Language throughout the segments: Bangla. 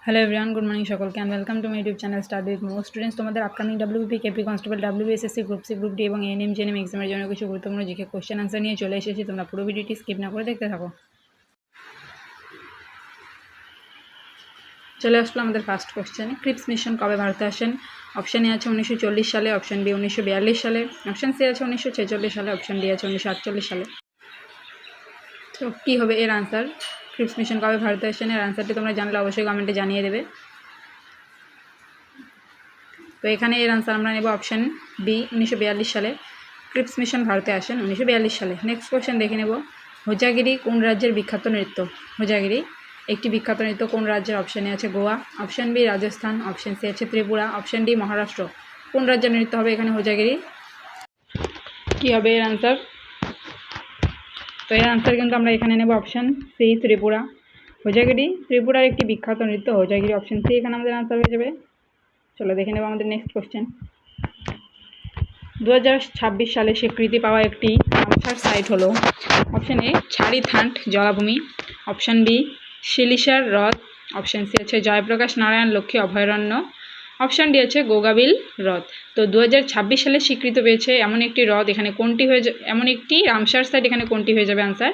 হ্যালো এভরিওয়ান, গুড মর্নিং সকলকে and welcome to my YouTube channel study with more students. তোমাদের upcoming WBP, KP constable, WBSSC, group C, group D এবং এএনএম জেএনএম এক্সামের জন্য কিছু গুরুত্বপূর্ণ জিকে কোশ্চেন আনসার নিয়ে চলে এসেছি। তোমরা পুরো ভিডিওটি স্কিপ না করে দেখতে থাকো। চলে আসলো আমাদের ফার্স্ট কোশ্চেন। ক্রিপস মিশন কবে ভারতে আসেন? অপশান এ আছে 1940 সালে, অপশান বি 1942 সালে, অপশান সি আছে 1946 সালে, অপশান ডি আছে 1948 সালে। তো কী হবে এর আনসার? ক্রিপস মিশন কবে ভারতে আসেন, এর আনসারটি তোমরা জানলে অবশ্যই কমেন্টে জানিয়ে দেবে। তো এখানে এর আনসার আমরা নেব অপশান বি 1942 সালে। ক্রিপস মিশন ভারতে আসেন 1942 সালে। নেক্সট কোশ্চেন দেখে নেব, হোজাগিরি কোন রাজ্যের বিখ্যাত নৃত্য? হোজাগিরি একটি বিখ্যাত নৃত্য কোন রাজ্যের? অপশানে আছে Goa, option B Rajasthan, option C আছে ত্রিপুরা, অপশান ডি মহারাষ্ট্র। কোন রাজ্যের নৃত্য হবে এখানে হোজাগিরি? কী হবে এর আনসার? তো এর আনসার কিন্তু আমরা এখানে নেব অপশান সি ত্রিপুরা। হোজাগিরি ত্রিপুরার একটি বিখ্যাত নৃত্য হোজাগিরি, অপশান সি এখানে আমাদের আনসার হয়ে যাবে। চলো দেখে নেব আমাদের নেক্সট কোশ্চেন। 2026 সালে স্বীকৃতি পাওয়া একটি রামসার সাইট হলো অপশান এ ছাড়িথান্ট জলাভূমি, অপশান বি শিলিশার হ্রদ, অপশান সি আছে জয়প্রকাশ নারায়ণ লক্ষ্মী অভয়ারণ্য, অপশান ডি আছে গোগাবিল হ্রদ। তো 2026 সালে স্বীকৃতি পেয়েছে এমন একটি হ্রদ, এখানে কোনটি হয়ে এমন একটি রামসার সাইট, এখানে কোনটি হয়ে যাবে আনসার?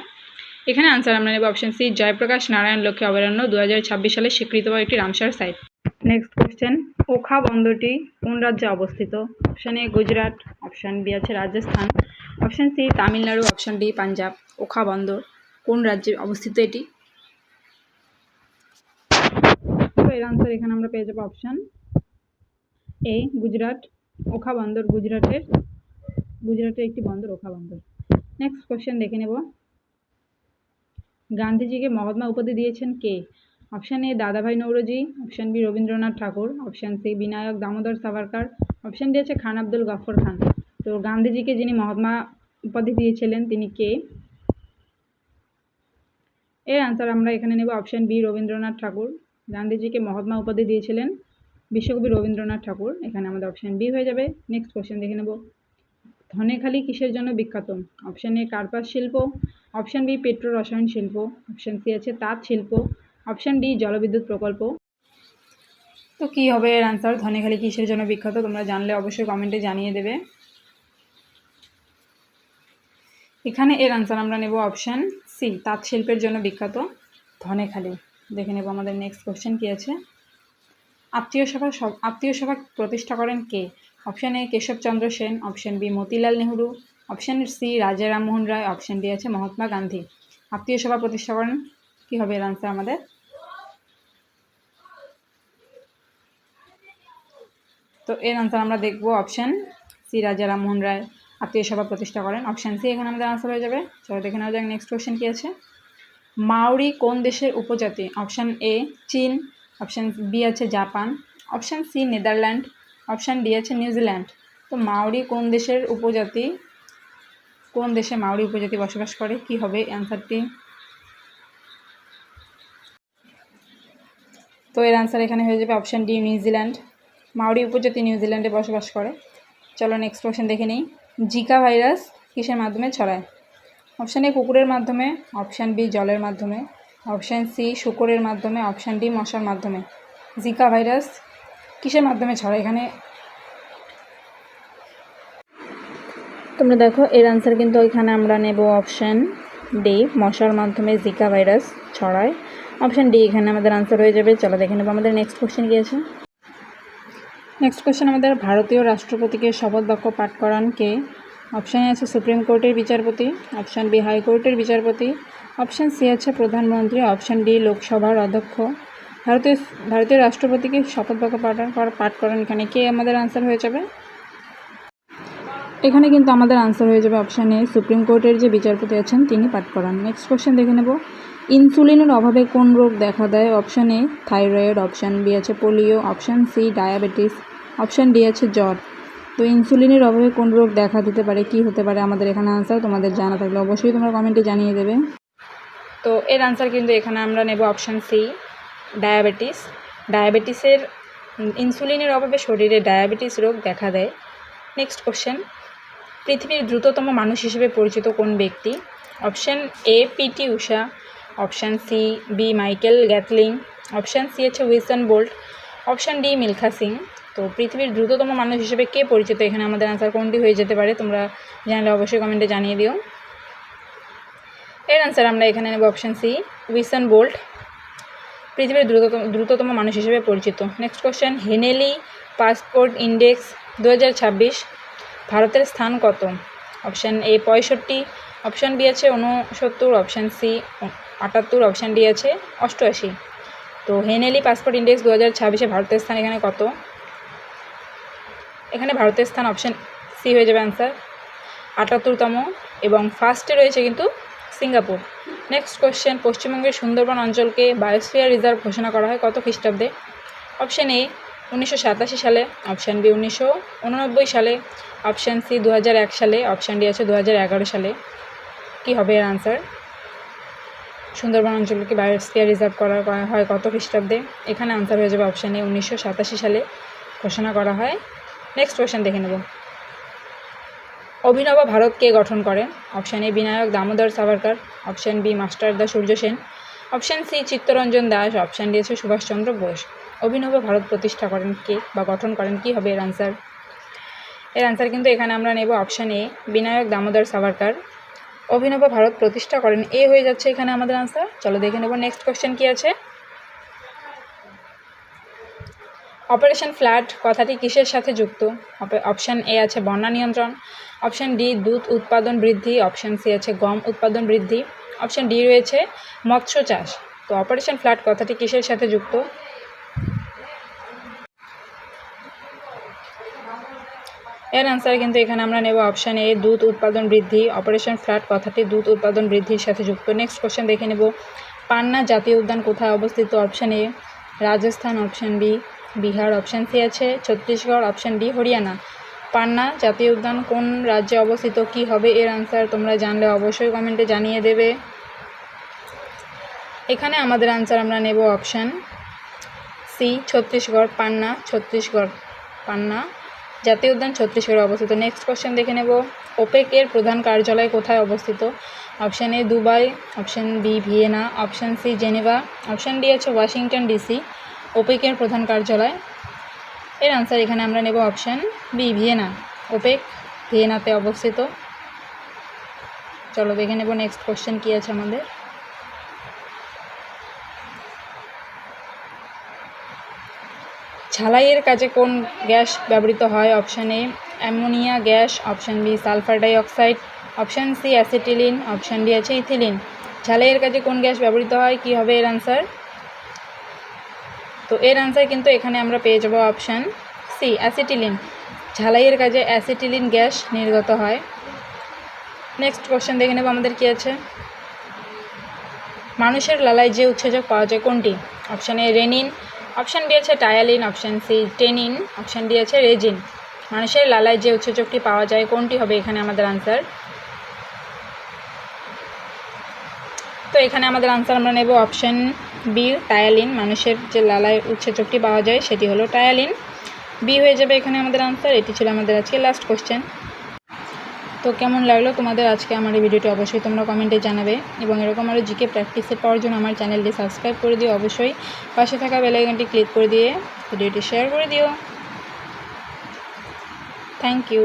এখানে আনসার আমরা নেব অপশান সি জয়প্রকাশ নারায়ণ লক্ষ্মী অভয়ারণ্য, 2026 সালে স্বীকৃত পাওয়া একটি Ramsar site. Next question, Okha বন্দরটি কোন রাজ্যে অবস্থিত? Option A Gujarat, option B আছে Rajasthan, option C Tamil Nadu, option D Punjab. Okha বন্দর কোন রাজ্যে অবস্থিত এটি? তো এর আনসার এখানে আমরা পেয়ে যাবো অপশান এ গুজরাট। ওখা বন্দর গুজরাটের একটি বন্দর, ওখা বন্দর। নেক্সট কোশ্চেন দেখে নেব, গান্ধীজিকে মহাত্মা উপাধি দিয়েছেন কে? Option A Dadabhai Naoroji, option B Rabindranath Thakur, option C Vinayak Damodar Savarkar, option D আছে খান আব্দুল গফর খান। তো গান্ধীজিকে যিনি মহাত্মা উপাধি দিয়েছিলেন তিনি কে? এর আনসার আমরা এখানে নেব অপশান বি রবীন্দ্রনাথ ঠাকুর। গান্ধীজিকে মহাত্মা উপাধি দিয়েছিলেন বিশ্বকবি রবীন্দ্রনাথ ঠাকুর, এখানে আমাদের অপশান বি হয়ে যাবে। নেক্সট কোশ্চেন দেখে নেব, ধনেখালি কিসের জন্য বিখ্যাত? অপশান এ কার্পাস শিল্প, অপশান বি পেট্রো রসায়ন শিল্প, অপশান সি আছে তাঁত শিল্প, অপশান ডি জলবিদ্যুৎ প্রকল্প। তো কী হবে এর আনসার? ধনেখালি কিসের জন্য বিখ্যাত তোমরা জানলে অবশ্যই কমেন্টে জানিয়ে দেবে। এখানে এর আনসার আমরা নেব অপশান সি তাঁত শিল্পের জন্য বিখ্যাত ধনেখালি। দেখে নেব আমাদের নেক্সট কোশ্চেন কী আছে। আত্মীয় সভা প্রতিষ্ঠা করেন কে? Option A Keshab Chandra Sen, option B Motilal Nehru, option C Raja Rammohan Roy, option D আছে মহাত্মা গান্ধী। আত্মীয় সভা প্রতিষ্ঠা করেন, কী হবে এর আনসার আমাদের? তো এর আনসার আমরা দেখব অপশান সি রাজা রামমোহন রায় আত্মীয় সভা প্রতিষ্ঠা করেন, অপশান সি এখানে আমাদের আনসার হয়ে যাবে। চলো দেখে নেওয়া যাক নেক্সট কোশ্চেন কী আছে। মাওরি কোন দেশের উপজাতি? অপশান এ চীন, অপশান বি আছে Japan, option C Netherland, option D আছে নিউজিল্যান্ড। তো মাওরি কোন দেশের উপজাতি? কোন দেশে মাওরি উপজাতি বসবাস করে? কি হবে অ্যান্সারটি? তো এর আনসার এখানে হয়ে যাবে অপশান ডি নিউজিল্যান্ড। মাওরি উপজাতি নিউজিল্যান্ডে বসবাস করে। চলো নেক্সট কোশ্চেন দেখে নিই, জিকা ভাইরাস কিসের মাধ্যমে ছড়ায়? অপশান এ কুকুরের মাধ্যমে, অপশান বি জলের মাধ্যমে, অপশান সি শূকরের মাধ্যমে, অপশান ডি মশার মাধ্যমে। জিকা ভাইরাস কিসের মাধ্যমে ছড়ায় এখানে? তোমরা দেখো এর আনসার কিন্তু এখানে আমরা নেব অপশান ডি মশার মাধ্যমে জিকা ভাইরাস ছড়ায়, অপশান ডি এখানে আমাদের আনসার হয়ে যাবে। চলো দেখে নেব আমাদের নেক্সট কোশ্চেন কী আছে। নেক্সট কোশ্চেন আমাদের, ভারতীয় রাষ্ট্রপতিকে শপথ বাক্য পাঠ করান কে? অপশানে আছে সুপ্রিম কোর্টের বিচারপতি, অপশান বি হাইকোর্টের বিচারপতি, অপশান সি আছে প্রধানমন্ত্রী, অপশান ডি লোকসভার অধ্যক্ষ। ভারতীয় রাষ্ট্রপতিকে শপথ বাক্য পাঠ করান এখানে কে আমাদের আনসার হয়ে যাবে? এখানে কিন্তু আমাদের আনসার হয়ে যাবে অপশান এ সুপ্রিম কোর্টের যে বিচারপতি আছেন তিনি পাঠ করান। নেক্সট কোশ্চেন দেখে নেব, ইনসুলিনের অভাবে কোন রোগ দেখা দেয়? Option A thyroid, option B আছে polio, option C diabetes, option D আছে জ্বর। তো ইনসুলিনের অভাবে কোন রোগ দেখা দিতে পারে, কি হতে পারে আমাদের এখানে আনসার? তোমাদের জানা থাকলে অবশ্যই তোমরা কমেন্টে জানিয়ে দেবে। তো এর আনসার কিন্তু এখানে আমরা নেব অপশান সি ডায়াবেটিস। ডায়াবেটিসের ইনসুলিনের অভাবে শরীরে ডায়াবেটিস রোগ দেখা দেয়। নেক্সট কোশ্চেন, পৃথিবীর দ্রুততম মানুষ হিসেবে পরিচিত কোন ব্যক্তি? Option A PT Usha, option C B Michael Gatling, option C হচ্ছে Usain Bolt, option D Milkha Singh. তো পৃথিবীর দ্রুততম মানুষ হিসেবে কে পরিচিত, এখানে আমাদের আনসার কোনটি হয়ে যেতে পারে, তোমরা জানলে অবশ্যই কমেন্টে জানিয়ে দিও। এর আনসার আমরা এখানে নেব অপশান সি, উইসান বোল্ট পৃথিবীর দ্রুততম মানুষ হিসেবে পরিচিত। নেক্সট কোশ্চেন, হেনেলি পাসপোর্ট ইন্ডেক্স 2026 ভারতের স্থান কত? অপশান এ 65, অপশান বি আছে 69, অপশান সি 78, অপশান ডি আছে 88। তো হেনেলি পাসপোর্ট ইন্ডেক্স 2026 ভারতের স্থান এখানে কত? এখানে ভারতের স্থান অপশান সি হয়ে যাবে আনসার, 78তম, এবং ফার্স্টে রয়েছে কিন্তু সিঙ্গাপুর। নেক্সট কোশ্চেন, পশ্চিমবঙ্গের সুন্দরবন অঞ্চলকে বায়োস্ফিয়ার রিজার্ভ ঘোষণা করা হয় কত খ্রিস্টাব্দে? অপশান এ 1987 সালে, অপশান বি 1989 সালে, অপশান সি 2001 সালে, অপশান ডি আছে 2011 সালে। কী হবে এর আনসার? সুন্দরবন অঞ্চলকে বায়োস্ফিয়ার রিজার্ভ করা হয় কত খ্রিস্টাব্দে? এখানে আনসার হয়ে যাবে অপশান এ 1987 সালে ঘোষণা করা হয়। নেক্সট কোশ্চেন দেখে নেব, অভিনব ভারত কে গঠন করেন? Option A Vinayak Damodar Savarkar, option B Masterda Surya Sen, option C Chittaranjan Das, option D আছে সুভাষচন্দ্র বোস। অভিনব ভারত প্রতিষ্ঠা করেন কে বা গঠন করেন, কি হবে এর আনসার? এর আনসার কিন্তু এখানে আমরা নেব অপশান এ বিনায়ক দামোদর সাভারকর অভিনব ভারত প্রতিষ্ঠা করেন, এ হয়ে যাচ্ছে এখানে আমাদের আনসার। চলো দেখে নেব নেক্সট কোশ্চেন কি আছে। অপারেশন ফ্লাড কথাটি কিসের সাথে যুক্ত? অপশান এ আছে বন্যা নিয়ন্ত্রণ, অপশান ডি দুধ উৎপাদন বৃদ্ধি, অপশান সি আছে গম উৎপাদন বৃদ্ধি, অপশান ডি রয়েছে মৎস্য চাষ। তো অপারেশন ফ্লাড কথাটি কিসের সাথে যুক্ত? এর আনসার কিন্তু এখানে আমরা নেব অপশান এ দুধ উৎপাদন বৃদ্ধি। অপারেশন ফ্লাড কথাটি দুধ উৎপাদন বৃদ্ধির সাথে যুক্ত। নেক্সট কোশ্চেন দেখে নেব, পান্না জাতীয় উদ্যান কোথায় অবস্থিত? Option A Rajasthan, option B Bihar, option C আছে ছত্তিশগড়, অপশান ডি হরিয়ানা। পান্না জাতীয় উদ্যান কোন রাজ্যে অবস্থিত, কি হবে এর আনসার? তোমরা জানলে অবশ্যই কমেন্টে জানিয়ে দেবে। এখানে আমাদের আনসার আমরা নেব অপশান সি ছত্তিশগড়, পান্না ছত্তিশগড়, পান্না জাতীয় উদ্যান ছত্তিশগড়ে অবস্থিত। নেক্সট কোশ্চেন দেখে নেব, ওপেক এর প্রধান কার্যালয় কোথায় অবস্থিত? Option A Dubai, option B Vienna, option C Geneva, option D আছে ওয়াশিংটন ডিসি। ওপেকের প্রধান কার্যালয়, এর আনসার এখানে আমরা নেব অপশান বি ভিয়েনা। ওপেক ভিয়েনাতে অবস্থিত। চলো দেখে নেব নেক্সট কোশ্চেন কি আছে আমাদের। ঝালাইয়ের কাজে কোন গ্যাস ব্যবহৃত হয়? Option A ammonia gas, option B sulphur dioxide, option C acetylene, option D আছে ইথিলিন। ঝালাইয়ের কাজে কোন গ্যাস ব্যবহৃত হয়, কি হবে এর আনসার? তো এর আনসার কিন্তু এখানে আমরা পেয়ে যাব অপশান সি অ্যাসিটিলিন। ঝালাইয়ের কাজে অ্যাসিটিলিন গ্যাস নির্গত হয়। নেক্সট কোশ্চেন দেখে নেব আমাদের কি আছে। মানুষের লালায় যে উৎসেচক পাওয়া যায় কোনটি? Option A renin, option B আছে ptyalin, option C tannin, option D আছে রেজিন। মানুষের লালায় যে উৎসেচকটি পাওয়া যায় কোনটি হবে এখানে আমাদের আনসার? তো এখানে আমাদের আনসার আমরা নেব অপশান বি টায়ালিন। মানুষের যে লালায় উৎসেচকটি পাওয়া যায় সেটি হলো টায়ালিন, বি হয়ে যাবে এখানে আমাদের আনসার। এটি ছিল আমাদের আজকে লাস্ট কোশ্চেন। তো কেমন লাগলো তোমাদের আজকে আমার এই ভিডিওটি অবশ্যই তোমরা কমেন্টে জানাবে, এবং এরকম আরও জিকে প্র্যাকটিসে পাওয়ার জন্য আমার চ্যানেলটি সাবস্ক্রাইব করে দিও, অবশ্যই পাশে থাকা বেল আইকনটি ক্লিক করে দিয়ে ভিডিওটি শেয়ার করে দিও। Thank you.